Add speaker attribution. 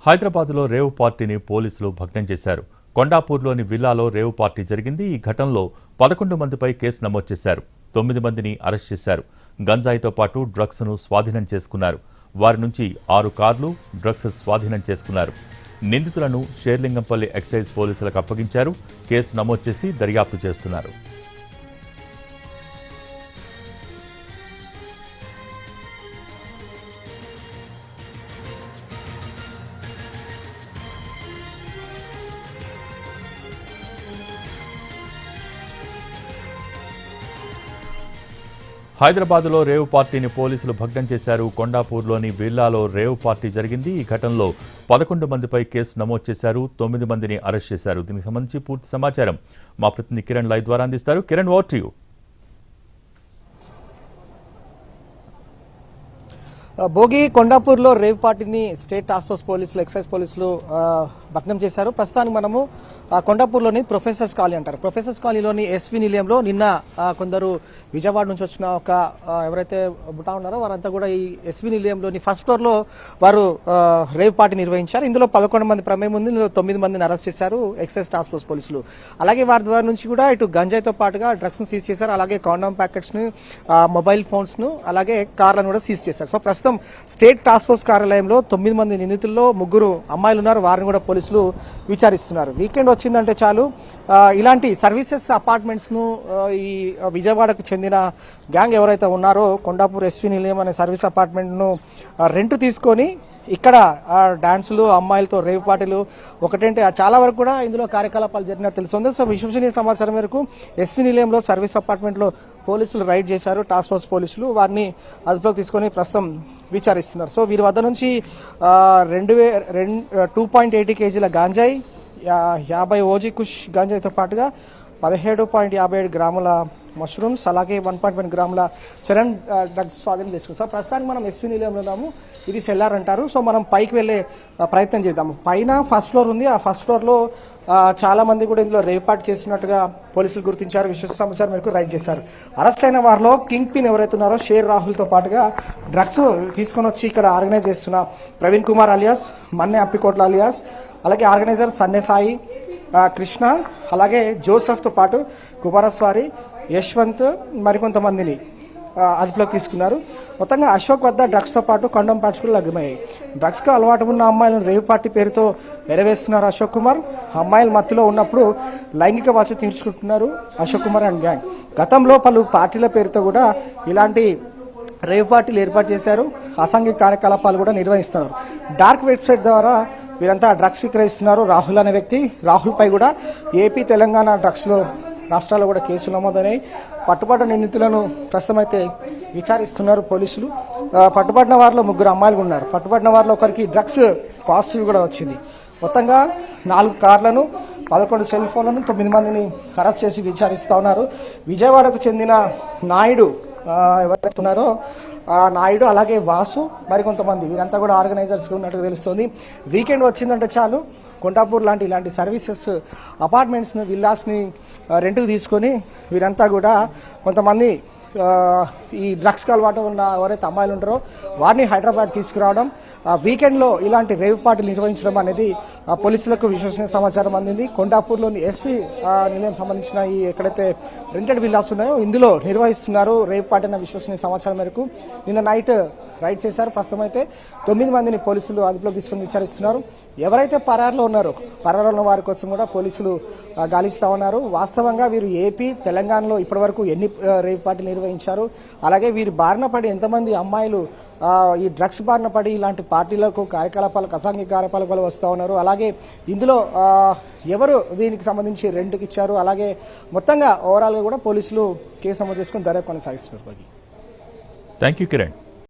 Speaker 1: హైదరాబాద్లో రేవ్ పార్టీని పోలీసులు భగ్నం చేశారు. కొండాపూర్లోని విల్లాలో రేవ్ పార్టీ జరిగింది. ఈ ఘటనలో 11 మందిపై కేసు నమోదు చేశారు. 9 మందిని అరెస్ట్ చేశారు. గంజాయితో పాటు డ్రగ్స్ను స్వాధీనం చేసుకున్నారు. వారి నుంచి 6 కార్లు, డ్రగ్స్ స్వాధీనం చేసుకున్నారు. నిందితులను షేర్లింగంపల్లి ఎక్సైజ్ పోలీసులకు అప్పగించారు. కేసు నమోదు చేసి దర్యాప్తు చేస్తున్నారు. హైదరాబాద్లో రేవ్ పార్టీని పోలీసులు భగ్నం చేశారు. కొండాపూర్లోని విల్లాలో రేవ్ పార్టీ జరిగింది. ఈ ఘటనలో 11 మందిపై కేసు నమోదు చేశారు. 9 మందిని అరెస్ట్ చేశారు. దీనికి సంబంధించి పూర్తి సమాచారం మా ప్రతినిధి కిరణ్ లైవ్ ద్వారా అందిస్తారు. Kiran, over to you.
Speaker 2: భోగి కొండాపూర్లో రేవ్ పార్టీని స్టేట్ టాస్క్ ఫోర్స్ పోలీసులు, ఎక్సైజ్ పోలీసులు భగ్నం చేశారు. ప్రస్తుతానికి మనము కొండాపూర్లోని ప్రొఫెసర్స్ కాలనీ అంటారు. ప్రొఫెసర్స్ కాలనీలోని ఎస్వి నిలయంలో నిన్న కొందరు విజయవాడ నుంచి వచ్చిన ఒక ఎవరైతే బుటా ఉన్నారో వారంతా కూడా ఈ ఎస్వి నిలయంలోని ఫస్ట్ ఫ్లోర్ లో వారు రేవ్ పార్టీ నిర్వహించారు. ఇందులో 11 మంది ప్రమేయం ఉంది. ఇందులో 9 మందిని అరెస్ట్ చేశారు ఎక్సైజ్ టాస్క్ ఫోర్స్ పోలీసులు. అలాగే వారి ద్వారా నుంచి కూడా ఇటు గంజాయితో పాటుగా డ్రగ్స్ ను సీజ్ చేశారు. అలాగే కాండోమ్ ప్యాకెట్స్ ను, మొబైల్ ఫోన్స్ ను, అలాగే కార్లను కూడా సీజ్ చేశారు. సో ప్రస్తుతం స్టేట్ టాస్క్ ఫోర్స్ కార్యాలయంలో 9 మంది నిందితుల్లో 3 అమ్మాయిలు ఉన్నారు. వారిని కూడా పోలీసులు విచారిస్తున్నారు. వీకెండ్ వచ్చిందంటే చాలు ఇలాంటి సర్వీసెస్ అపార్ట్మెంట్స్ ను ఈ విజయవాడకు చెందిన గ్యాంగ్ ఎవరైతే ఉన్నారో కొండాపూర్ ఎస్వి నిలయం అనే సర్వీస్ అపార్ట్మెంట్ ను రెంట్ తీసుకొని ఇక్కడ డాన్సులు, అమ్మాయిలతో రేవ్ పార్టీలు ఒకటంటే చాలా వరకు కూడా ఇందులో కార్యకలాపాలు జరిగినట్టు తెలుస్తుంది. సో విశ్వసనీయ సమాచారం మేరకు ఎస్వి నిలయంలో సర్వీస్ అపార్ట్మెంట్ లో పోలీసులు రైడ్ చేశారు. టాస్క్ ఫోర్స్ పోలీసులు వారిని అదుపులోకి తీసుకొని ప్రస్తుతం విచారిస్తున్నారు. సో వీరి వద్ద నుంచి 2.80 కేజీల గాంజాయి, 50 ఓజీ కుష్ గాంజాయితో పాటుగా 17.57 గ్రాముల మష్రూమ్స్, అలాగే 1.1 గ్రాముల చరణ్ డ్రగ్స్ స్వాధీనం చేసుకున్నాం. సో ప్రస్తుతానికి మనం ఎస్వి నిలయంలో ఉన్నాము. ఇది సెల్లార్ అంటారు. సో మనం పైకి వెళ్లే ప్రయత్నం చేద్దాము. పైన ఫస్ట్ ఫ్లోర్ ఉంది. ఆ ఫస్ట్ ఫ్లోర్ లో చాలా మంది కూడా ఇందులో రేవ్ పార్టీ చేస్తున్నట్టుగా పోలీసులు గుర్తించారు. విశ్వసనీయ సమాచారం మేరకు రైడ్ చేశారు. అరెస్ట్ అయిన వారిలో కింగ్ పిన్ ఎవరైతే ఉన్నారో షేర్ రాహుల్ తో పాటుగా డ్రగ్స్ తీసుకొని వచ్చి ఇక్కడ ఆర్గనైజ్ చేస్తున్న ప్రవీణ్ కుమార్ అలియాస్, మన్నె అప్పికోట్ల అలియాస్, అలాగే ఆర్గనైజర్ సన్నె సాయి, కృష్ణ, అలాగే జోసెఫ్ తో పాటు కుమారస్వారి, యశ్వంత్ మరికొంతమందిని అదుపులోకి తీసుకున్నారు. మొత్తంగా అశోక్ వద్ద డ్రగ్స్ తో పాటు కండోమ్ ప్యాకెట్స్ కూడా లభ్యమయ్యాయి. డ్రగ్స్ కు అలవాటు ఉన్న అమ్మాయిలను రేవ్ పార్టీ పేరుతో ఎరవేస్తున్నారు అశోక్ కుమార్. అమ్మాయిలు మత్తులో ఉన్నప్పుడు లైంగిక వాచ తీర్చుకుంటున్నారు అశోక్ కుమార్ అండ్ గ్యాంగ్. గతంలో పలు పార్టీల పేరుతో కూడా ఇలాంటి రేవ్ పార్టీలు ఏర్పాటు చేశారు. అసాంఘిక కార్యకలాపాలు కూడా నిర్వహిస్తున్నారు. డార్క్ వెబ్సైట్ ద్వారా వీరంతా డ్రగ్స్ విక్రయిస్తున్నారు. రాహుల్ అనే వ్యక్తి, రాహుల్ పై కూడా ఏపీ, తెలంగాణ డ్రగ్స్ లో రాష్ట్రాల్లో కూడా కేసులు నమోదైనాయి. పట్టుబడ్డ నిందితులను ప్రస్తుతం అయితే విచారిస్తున్నారు పోలీసులు. పట్టుబడిన వారిలో 3 అమ్మాయిలు ఉన్నారు. పట్టుబడిన వారిలో ఒకరికి డ్రగ్స్ పాజిటివ్ కూడా వచ్చింది. మొత్తంగా 4 కార్లను, 11 సెల్ ఫోన్లను, 9 మందిని అరెస్ట్ చేసి విచారిస్తా ఉన్నారు. విజయవాడకు చెందిన నాయుడు ఎవరైతే ఉన్నారో ఆ నాయుడు, అలాగే వాసు, మరికొంతమంది వీరంతా కూడా ఆర్గనైజర్స్ ఉన్నట్టుగా తెలుస్తోంది. వీకెండ్ వచ్చిందంటే చాలు కొండాపూర్ ఇలాంటి సర్వీసెస్ అపార్ట్మెంట్స్ ను, విల్లాస్ ని రెంట్కు తీసుకొని వీరంతా కూడా కొంతమంది ఈ డ్రగ్స్ కి అలవాటు ఉన్న ఎవరైతే అమ్మాయిలు ఉంటారో వారిని హైదరాబాద్ తీసుకురావడం, వీకెండ్ లో ఇలాంటి రేవ్ పార్టీలు నిర్వహించడం అనేది పోలీసులకు విశ్వసనీయ సమాచారం అందింది. కొండాపూర్లోని ఎస్వి నిలయం సంబంధించిన ఈ ఎక్కడైతే రెంటెడ్ విల్లాస్ ఉన్నాయో ఇందులో నిర్వహిస్తున్నారు రేవ్ పార్టీ అన్న విశ్వసనీయ సమాచారం మేరకు నిన్న నైట్ రైడ్ చేశారు. ప్రస్తుతం అయితే 9 మందిని పోలీసులు అదుపులోకి తీసుకుని విచారిస్తున్నారు. ఎవరైతే పరారులో ఉన్నారో పరారులో ఉన్న వారి కోసం కూడా పోలీసులు గాలిస్తా ఉన్నారు. వాస్తవంగా వీరు ఏపీ, తెలంగాణలో ఇప్పటి వరకు ఎన్ని రేవ్ పార్టీలు నిర్వహించారు, అలాగే వీరి బారిన పడి ఎంతమంది అమ్మాయిలు ఈ డ్రగ్స్ బారిన పడి ఇలాంటి పార్టీలకు, కార్యకలాపాలకు, అసాంఘిక కార్యకలాపాలు వస్తూ ఉన్నారు, అలాగే ఇందులో ఎవరు దీనికి సంబంధించి రెంట్కి ఇచ్చారు, అలాగే మొత్తంగా ఓవరాల్గా కూడా పోలీసులు కేసు నమోదు చేసుకుని దర్యాప్తు కొనసాగిస్తున్నారు.
Speaker 1: Thank you Kiran.